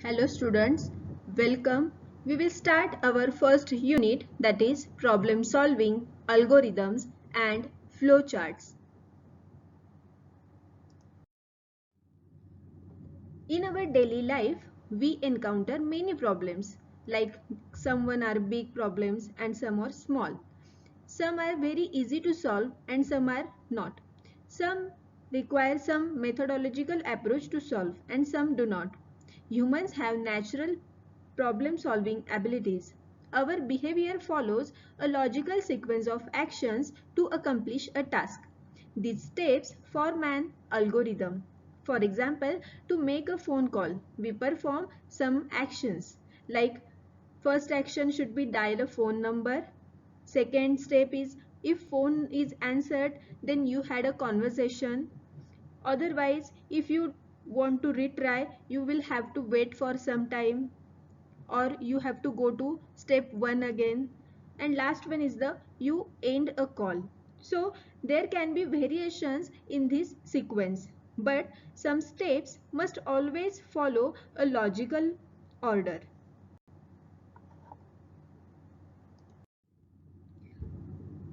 Hello students, welcome. We will start our first unit, that is problem solving, algorithms and flowcharts. In our daily life, we encounter many problems, like some are big problems and some are small. Some are very easy to solve and some are not. Some require some methodological approach to solve and some do not. Humans have natural problem solving abilities. Our behavior follows a logical sequence of actions to accomplish a task. These steps form an algorithm. For example, to make a phone call, we perform some actions like first action should be dial a phone number. Second step is if phone is answered, then you had a conversation. Otherwise, if you want to retry, you will have to wait for some time or you have to go to step 1 again. And last one is the you end a call. So there can be variations in this sequence, but some steps must always follow a logical order.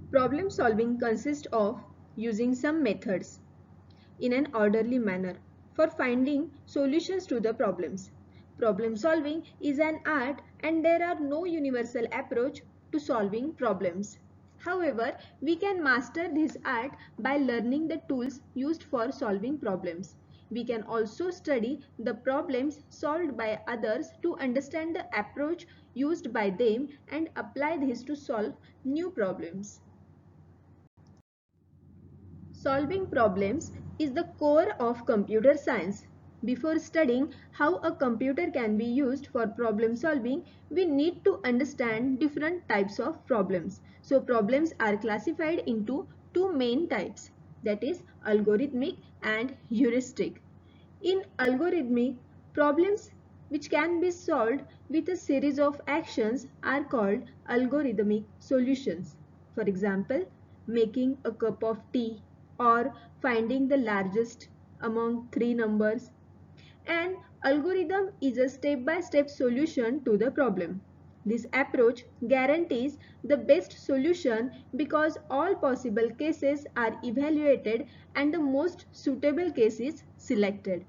Problem solving consists of using some methods in an orderly manner for finding solutions to the problems. Problem solving is an art and there are no universal approach to solving problems. However, we can master this art by learning the tools used for solving problems. We can also study the problems solved by others to understand the approach used by them and apply this to solve new problems. Solving problems is the core of computer science. Before studying how a computer can be used for problem solving, we need to understand different types of problems. So problems are classified into two main types, that is algorithmic and heuristic. In algorithmic, problems which can be solved with a series of actions are called algorithmic solutions. For example, making a cup of tea or finding the largest among three numbers. An algorithm is a step-by-step solution to the problem. This approach guarantees the best solution because all possible cases are evaluated and the most suitable case is selected.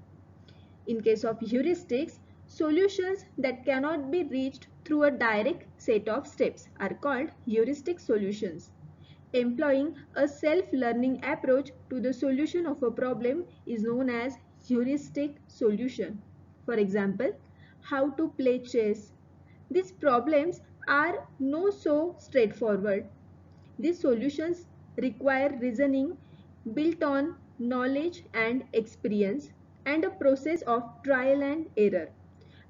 In case of heuristics, solutions that cannot be reached through a direct set of steps are called heuristic solutions. Employing a self-learning approach to the solution of a problem is known as heuristic solution. For example, how to play chess. These problems are no so straightforward. These solutions require reasoning built on knowledge and experience and a process of trial and error.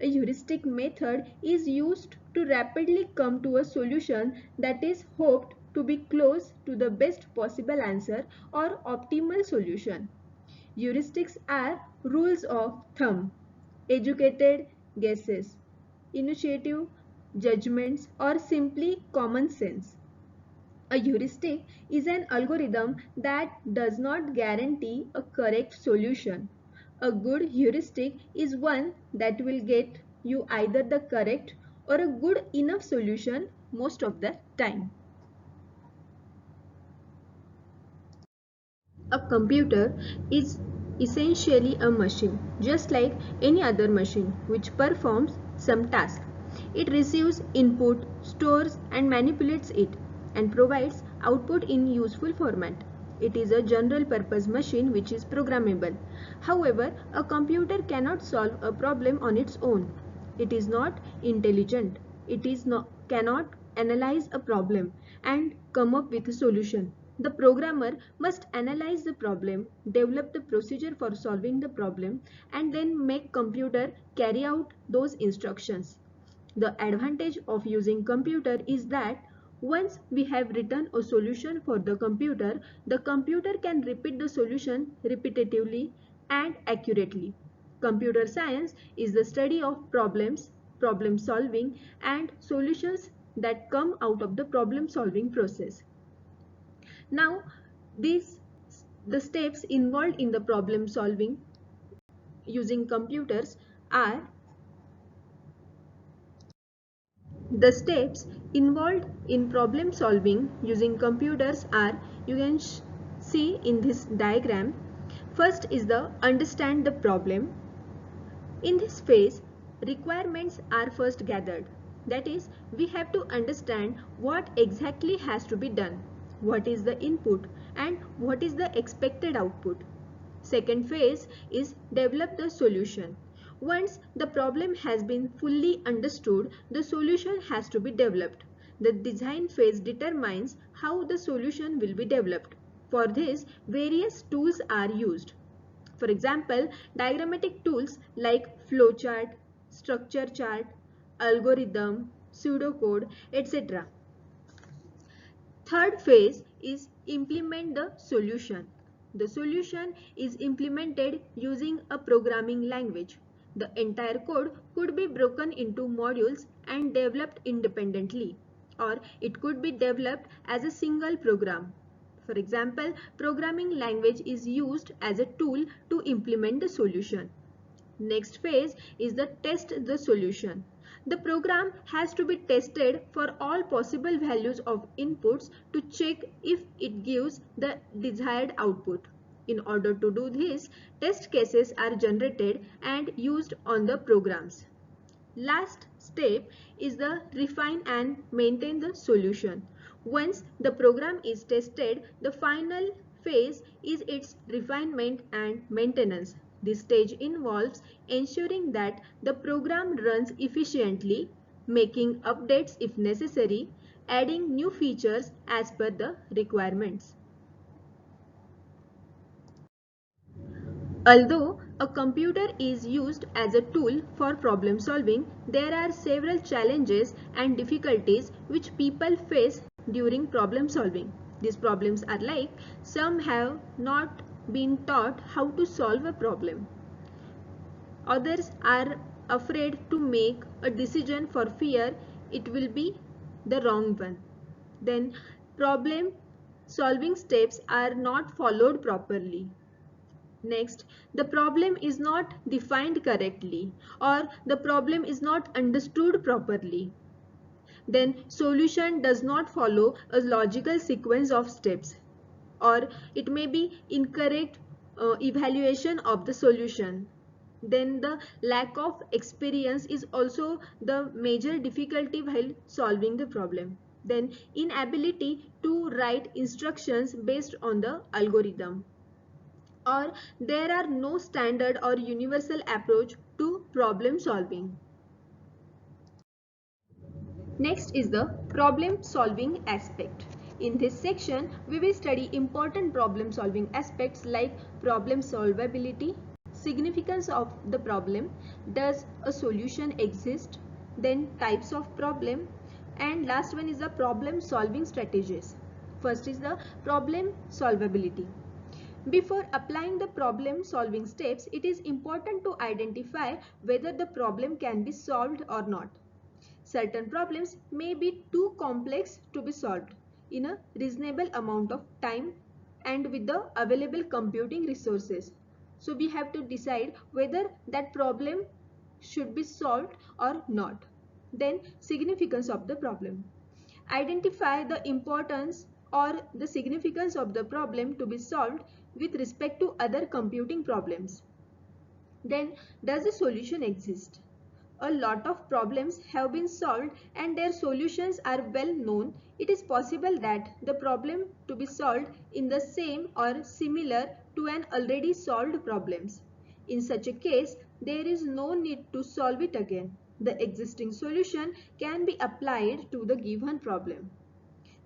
A heuristic method is used to rapidly come to a solution that is hoped to be close to the best possible answer or optimal solution. Heuristics are rules of thumb, educated guesses, initiative judgments, or simply common sense. A heuristic is an algorithm that does not guarantee a correct solution. A good heuristic is one that will get you either the correct or a good enough solution most of the time. A computer is essentially a machine, just like any other machine, which performs some task. It receives input, stores and manipulates it, and provides output in useful format. It is a general purpose machine which is programmable. However, a computer cannot solve a problem on its own. It is not intelligent. Cannot analyze a problem and come up with a solution. The programmer must analyze the problem, develop the procedure for solving the problem, and then make computer carry out those instructions. The advantage of using computer is that once we have written a solution for the computer can repeat the solution repetitively and accurately. Computer science is the study of problems, problem solving, and solutions that come out of the problem solving process. Now, these the steps involved in the problem solving using computers are The steps involved in problem solving using computers are, you can see in this diagram. First is the understand the problem. In this phase, requirements are first gathered. That is, we have to understand what exactly has to be done, what is the input and what is the expected output. Second phase is develop the solution. Once the problem has been fully understood, the solution has to be developed. The design phase determines how the solution will be developed. For this, various tools are used. For example, diagrammatic tools like flowchart, structure chart, algorithm, pseudocode, etc. Third phase is implement the solution. The solution is implemented using a programming language. The entire code could be broken into modules and developed independently, or it could be developed as a single program. For example, programming language is used as a tool to implement the solution. Next phase is the test the solution. The program has to be tested for all possible values of inputs to check if it gives the desired output. In order to do this, test cases are generated and used on the programs. Last step is the refine and maintain the solution. Once the program is tested, the final phase is its refinement and maintenance. This stage involves ensuring that the program runs efficiently, making updates if necessary, adding new features as per the requirements. Although a computer is used as a tool for problem solving, there are several challenges and difficulties which people face during problem solving. These problems are like, some have not been taught how to solve a problem. Others are afraid to make a decision for fear it will be the wrong one. Then problem solving steps are not followed properly. Next, the problem is not defined correctly or the problem is not understood properly. Then solution does not follow a logical sequence of steps, or it may be incorrect evaluation of the solution. Then the lack of experience is also the major difficulty while solving the problem. Then inability to write instructions based on the algorithm, or there are no standard or universal approach to problem solving. Next is the problem solving aspect. In this section, we will study important problem solving aspects like problem solvability, significance of the problem, does a solution exist, then types of problem, and last one is the problem solving strategies. First is the problem solvability. Before applying the problem solving steps, it is important to identify whether the problem can be solved or not. Certain problems may be too complex to be solved in a reasonable amount of time and with the available computing resources. So we have to decide whether that problem should be solved or not. Then significance of the problem. Identify the importance or the significance of the problem to be solved with respect to other computing problems. Then, does a solution exist? A lot of problems have been solved and their solutions are well known. It is possible that the problem to be solved in the same or similar to an already solved problems. In such a case, there is no need to solve it again. The existing solution can be applied to the given problem.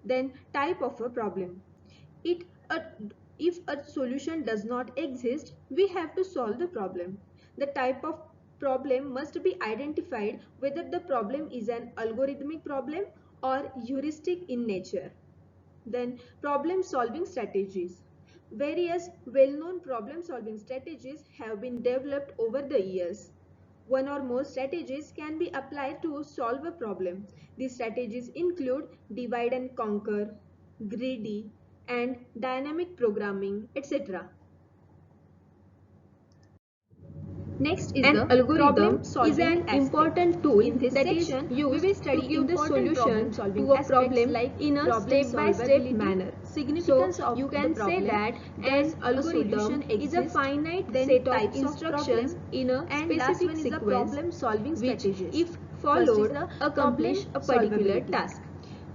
Then type of a problem. It, a, if a solution does not exist, we have to solve the problem. The type of problem must be identified whether the problem is an algorithmic problem or heuristic in nature. Then problem solving strategies. Various well-known problem solving strategies have been developed over the years. One or more strategies can be applied to solve a problem. These strategies include divide and conquer, greedy, and dynamic programming, etc. Next is an the algorithm problem is solving an aspect. important tool In this that is section, used we will study to give the important solution problem-solving to a aspects problem like in a problem step-by-step solvability, manner. significance So of you the can say problem, that does an a algorithm solution is a exist, finite then set of types of instructions problem, in a and last specific one is the sequence problem-solving which, strategies. if First is followed, the accomplish a problem particular solvability. task.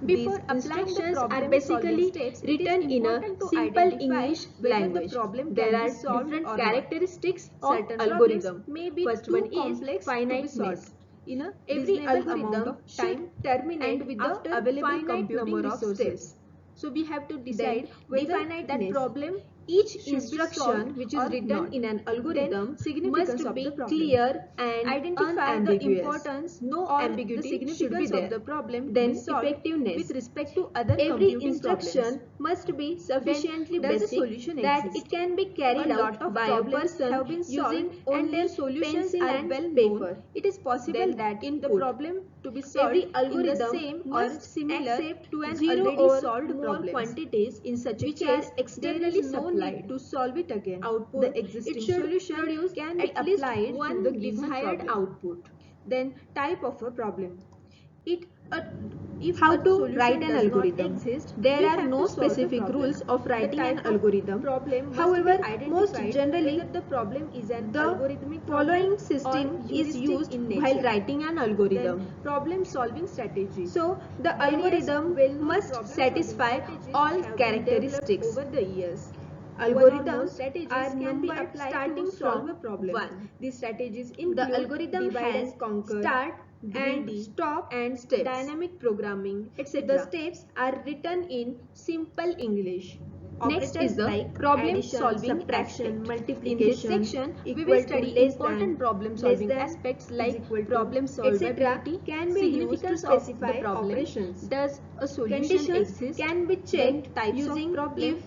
Before These applying the instructions are problem basically solving steps, it is written in a important to simple identify English whether the language. problem There can be are solved different or not. characteristics of Certain problems algorithm. may be First too one is complex to be solved finiteness. in a Every reasonable amount algorithm of should time terminate and with after the available finite computing number of resources. steps. So we have to Then decide whether that definiteness. problem Each should be instruction solved which is or written not. in an Then algorithm significance must of be the problem. clear and Identify the unambiguous. importance No or the ambiguity should be significance there. of the problem to Then be solved effectiveness. with respect to other Every computing instruction problems. must be Then sufficiently does a basic solution that exist? it can be carried A lot out of by a problems person have been solved using and only their solutions pencil are and well paper. known. It is possible Then that the input. problem to be solved Every in the algorithm same or must similar accept to an 0 already or solved more problems, quantities. In such a which case, are there externally is no supplied. need to solve it again. Output, The it existing should solution produce can be at least applied to one the given desired problem. output. Then type of a problem. It if How a to solution write an does not algorithm? exist, There we are have no to solve the specific problem. rules of The writing an type of algorithm. problem must However, be most identified generally, whether the problem is an the algorithmic following problem system or is heuristic used in while nature. writing an algorithm. Then problem solving strategies. So, the Various algorithm well-known must problem satisfy solving strategies all have been developed characteristics. over the years. One or more Algorithms strategies are can be numbered applied starting to solve a from problem. 1. These strategies The include algorithm divide has and conquer, start and greedy, stop and steps. dynamic programming, The etc. steps are written in simple English. Next is Operators the like problem addition, solving subtraction, aspect. In this multiplication, section, we will equal to, study less important than, problem less solving than, aspects is like equal to, problem etc. solvability, can be used to significance of the specify problem, operations. does a solution Conditions exist, can be then checked types using of problem, if,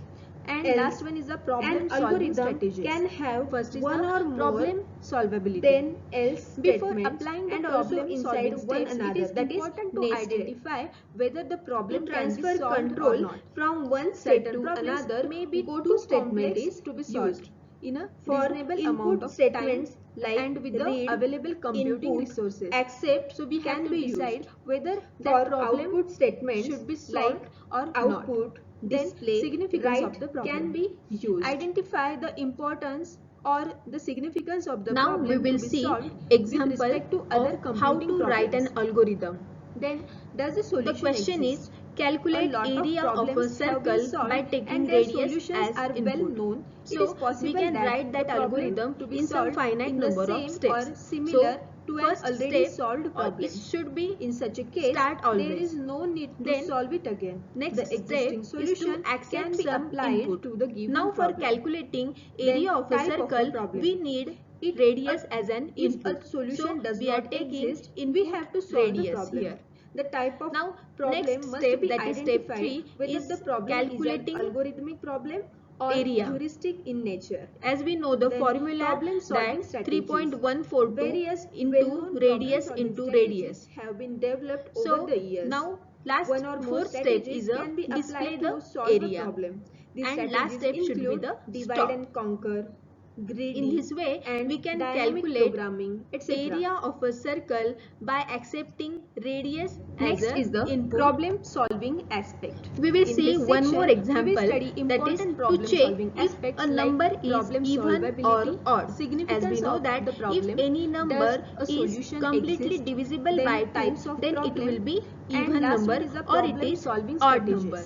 and else. last one is the problem An solving algorithm strategies. can have First is one the or more problem solvability. then else Before statements applying the and also problem inside solving one steps, it another, is that is important to nested. identify whether the To problem can be transfer solved or control not. from one step Certain to problems another, may be go too to statement complex is to be used. solved in a For reasonable amount input of statements time like and with the read, available computing input, resources. accept So we have can to be decide used. whether For that problem output statements should be like solved or not. output, Then display, significance write of the problem can be used. Identify the importance or the significance of the Now we problem will to be see solved with example respect to of other how computing to write an problems. algorithm. Then does the The solution question exist? is A calculate lot of area of a problems have been circle solved by taking and their radius solutions as are well input. known. It So is possible we can that write that the problem algorithm to be in some solved finite in the number of same steps. or similar So to an first already step solved problem. it should be In such a case, start there always. is no need to Then solve it again. next The step existing is to solution accept can be some applied input. to the given Now for problem. calculating Then area of a type of a circle, problem. we need It radius as an if input. a solution So does we are not taking exist, input we have to solve the radius problem. here. The type of Now problem next must step, be that is step identified 3, whether is the problem is an calculating algorithmic problem or area. heuristic in nature. As we know the Then formula problem solving that strategies. 3.142 Various into well-known radius problem-solving into strategies radius. have been developed over So the years. now last One or more fourth step strategies is a can be display applied the to solve a area, problem. These and last strategies step should be include the divide stop. and conquer, In greedy, this way, and we can dynamic calculate programming, etc. area of a circle by accepting radius as Next a is the input. problem solving aspect. We will In see this one more section, we will example, study that is important to problem check solving if aspects a like number is problem even or solvability, odd. As we significance know of that the if problem, any does number a is solution completely exist, divisible then by 2, types of then it problem, will be and even last number one is the or it problem is solving odd strategies. number.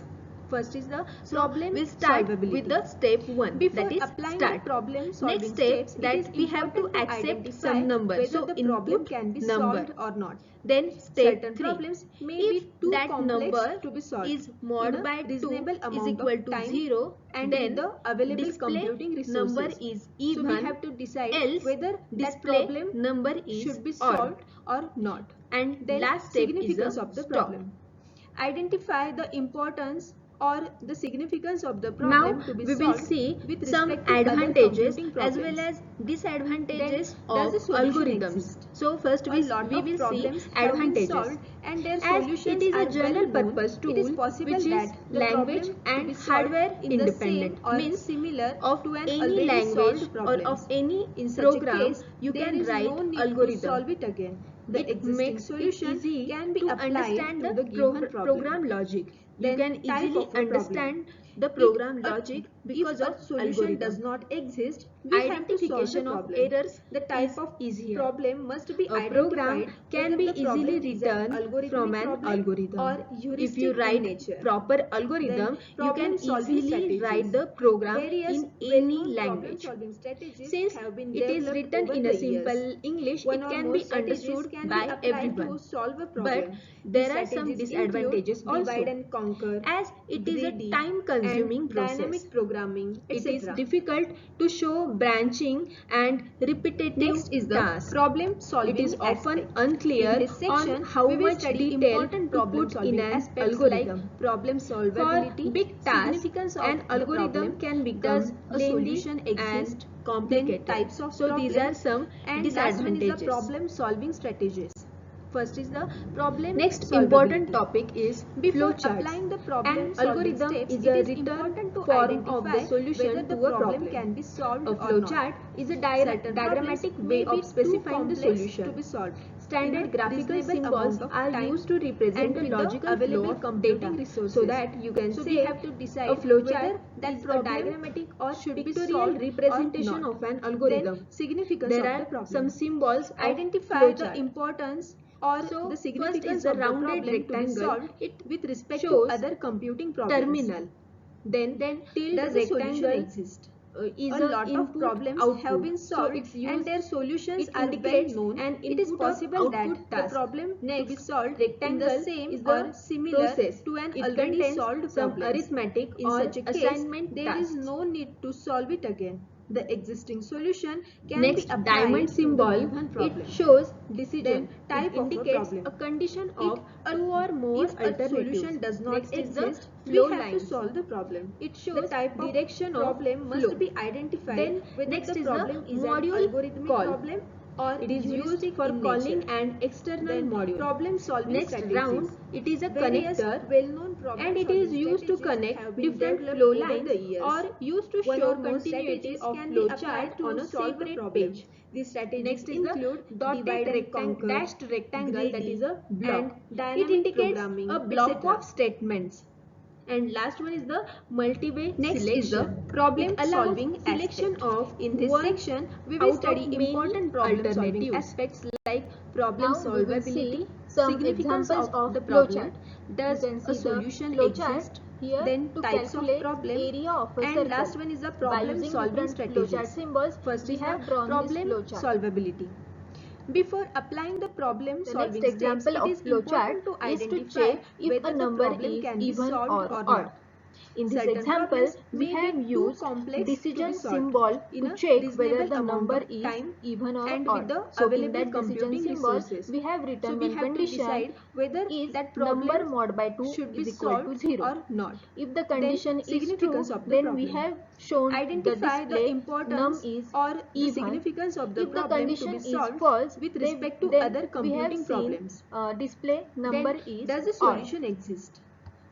First is the So problem we start with solvability. the step 1, Before that is applying start. the problem solving Next step steps, it that is we have to important to accept identify some number. whether So the problem input can be number. solved or not. Then step Certain 3. problems may If be too that complex number to be solved is in mod a by 2 reasonable is amount equal of to time 0, and with then the available display computing number resources. is So we even, have to decide else whether that display problem number is should be odd. solved or not. And Then last step is significance a of the stop. problem. Identify the importance or the significance of the Now problem to be we will solved see with some respect to other advantages computing as problems. well as disadvantages Then, of does a solution algorithms. exist? So first A lot we of will see problems have been advantages. solved and their As it solutions is a are well general known, purpose it is tool possible which is that the language problem to be and solved hardware in the same independent, or means similar of to an any already language solved or problems. of any In such a program case, you there can is write no need to algorithm. solve it again. The It existing makes it solution easy can be to applied understand to the the given problem. program logic. You Then, can type easily of a problem. understand the If program a, logic if because a of solution does algorithm. not exist, we have to solve the Identification of problem. errors The type is of easier. problem must be A program identified can whether be the easily problem is an written from algorithmic an problem algorithm. or If you heuristic in write nature. proper Then, algorithm, you can problem solving easily write strategies. the program Various in any well-known problem language. solving strategies Since have been it is developed written over in a the years. simple English, One it or can more be strategies understood can be by applied to everyone. solve a But problem. These there are some strategies include disadvantages divide also, and conquer, as it is a greedy, time and consuming process. dynamic programming, It is etc. difficult to show branching and repetitive Next is the tasks. problem It solving is often aspect. unclear In this on section, how we will much study detail important to problem put in solving an aspects algorithm. like problem For solvability, big tasks, significance an of the algorithm problem, can does become a lengthy solution and exist, then complicated. types of So these are problems, some and last one is the disadvantages. problem solving strategies. First is the problem Next important solvability. topic is Before flowcharts. applying the An problem solving algorithm steps, is it a is written important to form of identify the solution whether the to a problem problem. can be solved A or not. flowchart is a Certain diagrammatic problems way may be of too specifying the complex solution. to be solved Standard in a graphical reasonable symbols amount of are time used to represent and the with the logical flow available of computing data, resources. so that you can So say we have to a decide flowchart whether that is a problem diagrammatic or should be pictorial solved or representation not. of an Then algorithm. significance There of are the problem. some symbols of Identify the flowchart. importance or So the first is significance the of the rounded problem to be rectangle. solved It with respect to shows other computing problems. terminal. Then tilde Does a solution rectangle exist? is A a lot of input problems have output. been So solved it's and used. their solutions It are well indicates known. an It is input of possible that output the task. problem to be Next, solved in the rectangle same is the or similar process. to an It already contains solved some problem. arithmetic In or such a case, assignment there is tasks. no need to solve it again. The existing solution can Next, be applied diamond to the symbol. given It problem. shows Then decision. type It of a indicates problem. a condition If of a, two or more if a alternatives. solution does not Next is the exist, we flow have to lines. solve the problem. It The shows type of direction of problem flow. must be identified Then whether next the is the problem is an module algorithmic call. problem or It is used heuristic for in calling nature. an external Then module. problem solving Next strategies. round, it is a Various connector well-known problem and it solving is used to strategies connect have been different developed flow over lines the years. or used to One show or more continuity strategies of can be flowchart applied to on a solve a separate problem. page. These strategies Next is the include dotted divide and conquer, dashed rectangle, that is greedy, a block. and It dynamic indicates programming, a block etc. of statements. And last one is the multi-way Next is the selection. problem It allows solving selection aspect. of In this one section, we will out of study many important problem solving alternatives. aspects like problem Now we will see solvability, some significance examples of of the flowchart. problem, You does can a see the solution flowchart exist, here then to types of calculate problem, area of a and circle. last one is the By problem using solving different flowchart strategies. symbols, First we is the have drawn this problem flowchart. solvability. Before applying the problem The solving next steps, example it of is flowchart important to is to identify check if a whether the number problem is can be even solved or or odd. not. In this Certain example, problems we may have be too used complex to decision be solved symbol in to a check whether reasonable the amount number of is time even or and with odd. the So in available that decision computing symbol, resources. we have So written we one have to condition decide whether is that number problem mod by 2 should be is equal to solved 0. or not. If the Then condition is true, significance of the then we problem. have shown the Identify the display num importance is or the even. significance of the If the problem to condition be is solved false, with then respect to other we have computing seen problems. display number Then is does a odd. solution exist?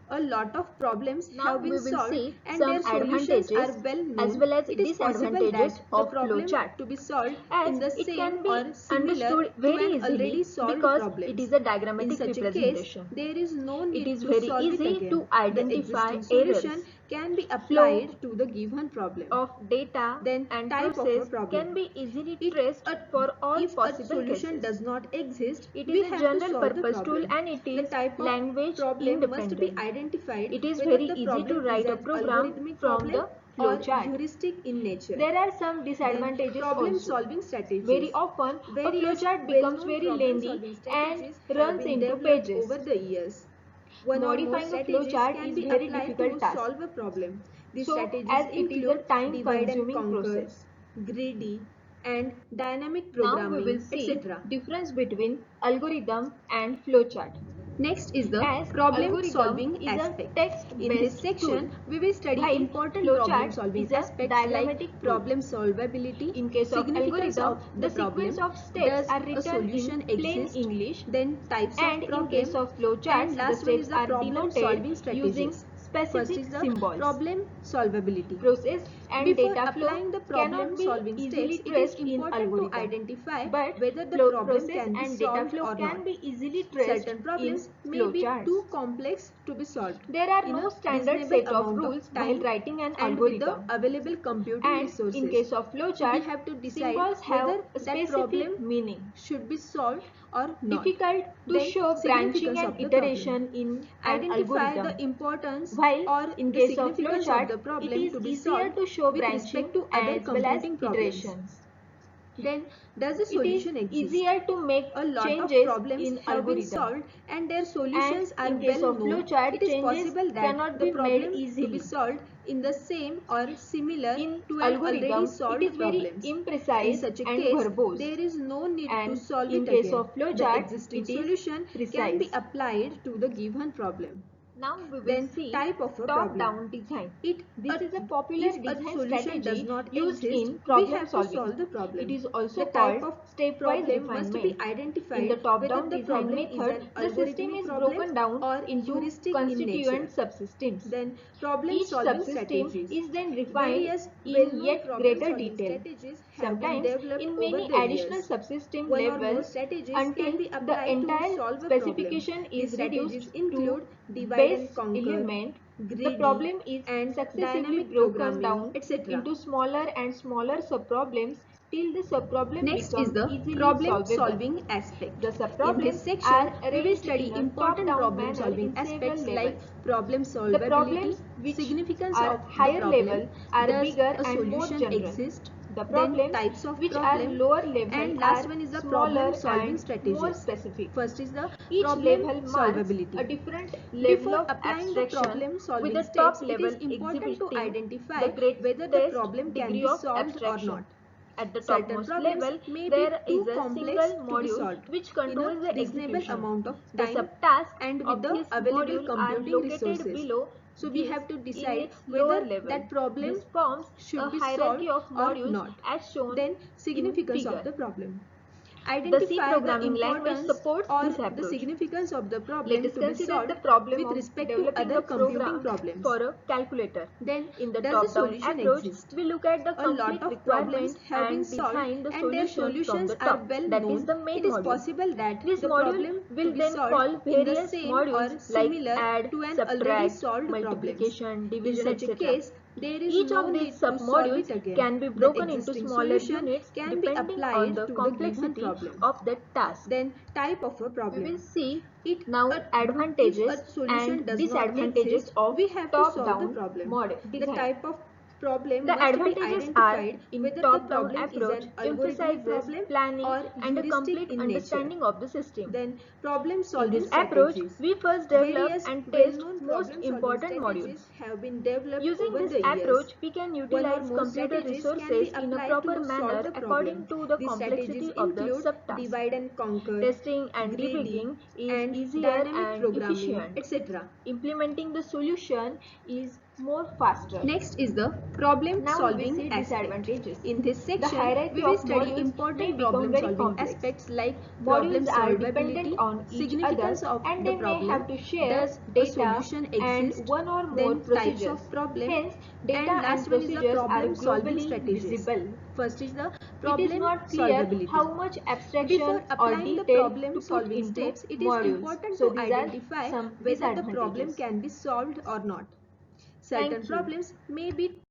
A lot of problems Now have we been will solved see and some their solutions are advantages well as known. well as It is possible disadvantages that the of problem flowchart, to be solved as in the it same can or be similar understood to very an easily already solved because it problems. is a In diagrammatic such a case, representation. there is no It need is to very solve it easy again. to The identify existing errors. solution can be Flow applied to the given problem. of data Then and type of a process problem. can be easily It, traced a, for all if a possible solution cases. does not exist, It we is a have to general solve the purpose tool problem. and it The is type of language problem must be independent. identified It is whether very the easy to problem is write a an program algorithmic from problem the or flowchart. heuristic in nature. There are some Then disadvantages problem also. solving strategies. Very often, a Various flowchart becomes well-known very problem lengthy solving and strategies have runs been into developed pages. over the years. One or more Modifying a strategies flowchart can is be very applied difficult to task. solve a problem. These So, strategies as it is a include divide and time-consuming conquer, process. greedy, and dynamic Now we will programming, see etc. difference between algorithm and flowchart. Next is the as problem algorithm solving is a aspect. text-based In this section, tool, we will study while important flowchart problem solving is a aspects like diagrammatic tool. problem solvability, In case of significance algorithm, of the the problem, sequence of steps does are a written solution in plain exist, English, then types and of in case problem, of flowcharts, and the last one is steps the are problem denoted solving using strategies. First specific is the symbols. problem solvability. Process and Before data flow applying the cannot problem be solving steps, easily it is traced in important to algorithm, identify but whether the problem process can be and data solved flow or not. can be easily traced Certain in problems may be flowcharts. too complex to be solved There are in no a standard reasonable set of amount of rules while time writing an and with the algorithm. available computing And in resources. case of So we flowchart, have to decide symbols have whether a that problem specific meaning. should be solved or not. Difficult to Then show branching significance and of the iteration problem. in an Identify algorithm. the importance While or in the case of significance of flowchart, the it problem is to be easier solved to show with branching respect to other as well as computing problems. iterations. Then, does a It is solution exist? easier to make A lot of changes problems in have been algorithm. solved and their And solutions are in case well of known. flowchart, It is changes possible that cannot the be made problem to be easily. solved in the same or similar In to an already algorithm, it solved is very problems. In imprecise such a and case, verbose. there is no need to And solve in it case again. of The flowchart, existing it is solution can be precise. applied to the given problem. Now we will Then, see type of a problem. top-down design. It This is a popular if a design solution does strategy not used exist, in we problem have to solving. solve the It problem. is also The type called of stepwise problem must be refinement. In the identified whether top-down the design problem is method, an the system algorithmic is problem broken down or into heuristic in nature. constituent subsystems. Then problem Each solving subsystem strategies. is then refined Various in well-known yet problem greater solving detail. strategies have been Sometimes, developed in over many the additional years. subsystem One or more levels strategies until can be the applied to entire solve a problem. specification These is strategies reduced to include divide base and conquer, element. The greedy, problem is and successively dynamic broken programming, down etc. into smaller and smaller subproblems till the subproblem Next is becomes the easily problem solvable. solving aspect. The In this subproblems section, are we will arranged study in a important top-down problem manner solving in several aspects like levels. problem The solvability, problems which significance are of the higher problem, level are does bigger a and more solution general. exist, The then problems types of which are problem, lower level and last are one is the problem smaller solving and more strategies. specific. First is the Each problem level marks a solvability. different level Before of applying the abstraction, problem with solving the top steps, it is level important to exhibiting identify the whether the greatest problem can degree be of solved or not. abstraction. At the Certain topmost problems level, may be there is too a complex single to be module solved which in a controls the reasonable execution. amount of The time subtasks and with of the this available module are computing located resources. below So we this have to in decide its lower whether level. that problem This forms a should be solved hierarchy of or modules not. as shown Then in significance of figure. the problem. The C Identify the programming language importance supports or this the approach. significance of the Let problem us to be consider solved the problem with of respect to developing other a computing program problems. for a calculator. Then, In the does a top-down solution approach, exist? we look at the A lot complete of problems requirement have been and solved define the and their solution from solutions the are top. well That is known. the main It is module. possible that This the module problem to will be then solved call in the various same modules or like similar add, to an already subtract, solved problem. multiplication, In division, such a etc. case, there is Each no of these need to solve submodules it again. can be The broken into existing smaller solution units can be depending on applied the to the given complexity problem. of the task. Then, type of a We will problem. see It now if advantages a solution and does not disadvantages exist, of we have to solve the top-down problem. model The design. type of problem The must be advantages are identified in whether the top-down problem is approach an algorithmic emphasizes problem planning or and a heuristic complete in nature. understanding of the system. Then problem In this solving approach, strategies. we first develop Various and test well-known most problem solving important strategies modules. have been developed Using over this the years. approach, we can One or utilize more computer strategies can be resources in a applied proper to solve manner the according problem. to the These strategies complexity of the include subtask. divide and conquer, Testing and greedy, debugging is and easier dynamic and programming, efficient. etc. Implementing the solution is more faster. Next is the problem Now we will solving see aspect. disadvantages. In this The section, hierarchy we will of study modules may important become problem very solving complex. aspects like problem Modules are dependent solvability, on each other significance of and the they may problem, have to share does a data solution and exist, one or more then types procedures. of problem, Hence, data and and last one is the procedures are problem solving globally strategies. visible. First is the It is problem not clear solvability. how much Before abstraction or applying the detail problem to put solving into steps, it is modules. important So to these are identify some whether the problem disadvantages. can be solved or not. Certain Thank you. problems may be